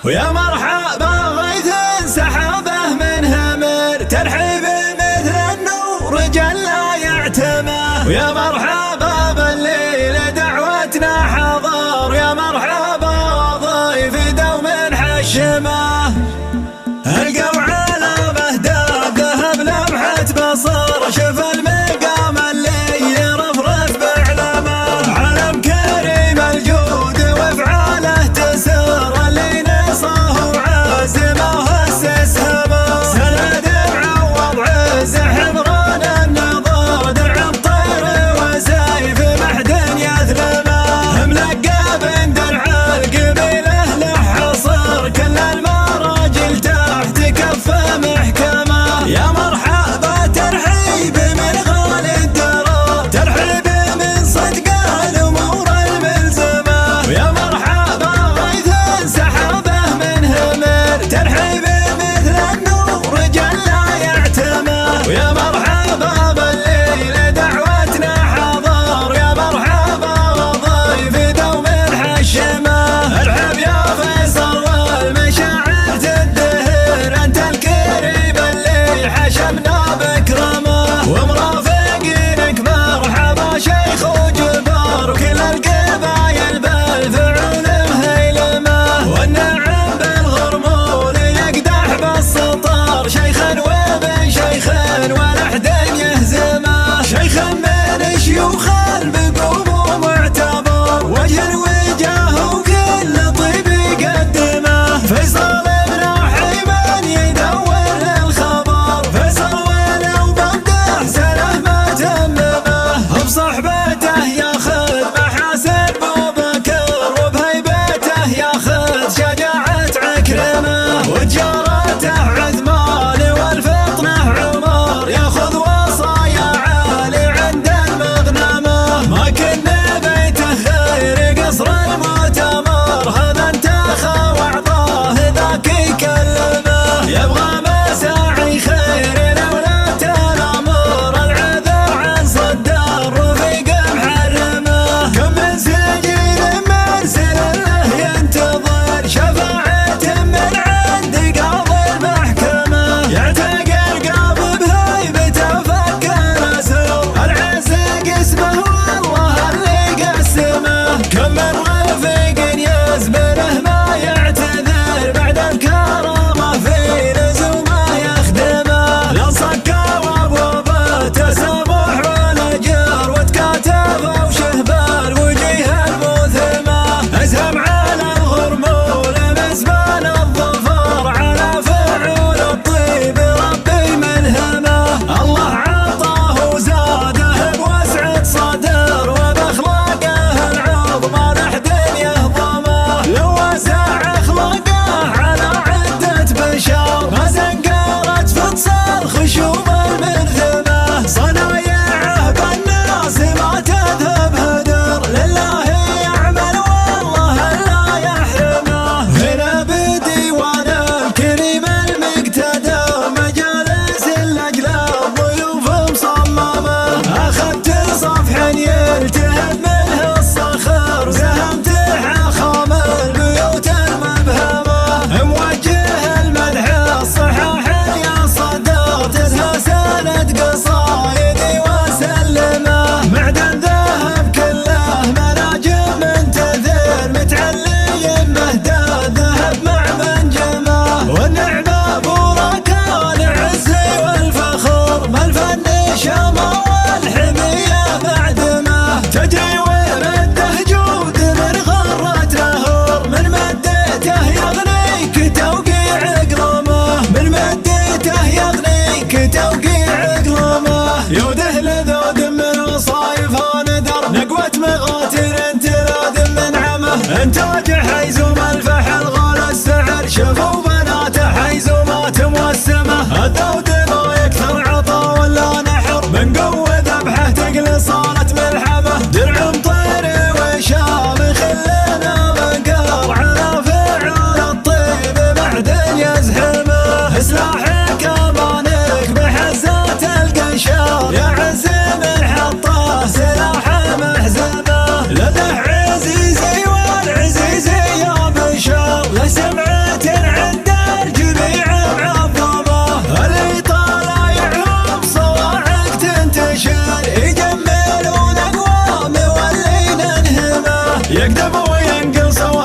ويا مرحبا غيث سحابه من همر ترحيب مثل النور جل لا يعتمه. ويا مرحبا بالليل دعوتنا حضر يا مرحبا ضيف دوم حشمه. القوا على مهداب ذهب لمحة بصر شوف المقام اللي يرفرف بعلمه. علم كريم الجود وافعاله تسر اللي نصه وعزمه واسسهمه. سند معوض عز حمران النظر درع الطير وسيف محدن يثلمه. ملقب درع القبيله له حصر كل المراجل تحت كفه محكمه. يا مرحبا ترحيب من غالي الدرر ترحيب من صدق الامور الملزمه. ويا مرحبا غيث سحابه من همر ترحيب مثل النور جل لا يعتمه. ويا مرحبا بالليل دعوتنا حضر يا مرحبا ضيف دوم حشمه. ارحب يا فيصل والمشاعر تدهر انت الكريم اللي حشمنا بكرمه. ومرافقينك مرحبا شيخ وجبار وكل القبايل بالفعول مهيلمه. والنعم بالغرمول يقدح بالسطر شيخا وابن شيخا ولحد يهزمه. شيخا من شيوخ البقوم معتبر وجه الوجاه وكل طيب يقدمه. فيصل بن حيمان يدور الخبر فيصل ولو بمده سنه ما تممه. بصحبته ياخذ محاسن ابو بكر وبهيبته ياخذ شجاعه عكرمه. وتجارته عثمان والفطنه عمر ياخذ وصايا عالي عند المغنمه. ما كنا بيته خير قصر المؤتمر هذا انتخى واعطاه ذاك يكلمه. يبغى مساعي خير لولاة الامر العذر عن صد الرفيق محرمه. كم من سجين مرسل له ينتظر شفاعة من عند قاضي المحكمة. يعتقل قاض بهيبته فك الاسر العزق اسمه والله اللي قسمه. كم من رفيق يزبله ما يعتذر بعد الكرامة في لزومه يخدمه. لا صكا وابوابه تسامح ولا جار وتكاتفه وشهبه الوجيه الموثمه. ازهم على الغرمول مسبان الظفر على فعول الطيب ربي ملهمه. الله عطاه وزاده بوسعة صدر وباخلاقه العظمى لحد يهضمه. لو وسع اخلاقه على عدة بشر ما زنقرت فتصل خشوم الملثمه. صنايعه بالناس ما تذهب هدر لله يعمل والله لا يحرمه. هنا بديوان الكريم المقتدى مجالس الاقلام ضيوف مصممه. اخذت صفحا يلتهب منه الصخر سهمت حخام البيوت المبهمه. موجه المدح الصحاح يا صدر تزهى سند قصايدي وسلمه. معدن ذهب كله مناجم من تثير متعلي مهدى ذهب مع منجمه. والنعمه بركان العز والفخر ما الفن شمه والحميه معدمه. تجري ومده جود من غرة نهر من مدته يغنيك توقيع اقلامه. من مدته يغنيك توقيع اقلامه. يوده لذود من وصايفها ندر نقوة مغاتر انت لاد من عمه. انتاج حيزوم الفحل غالى السعر شوفوا بناته حيزومات موسمه. الذود ما يكثر عطا ولا نحر من قوة ذبحه تقل صارت ملحمه. درع ينقل صواب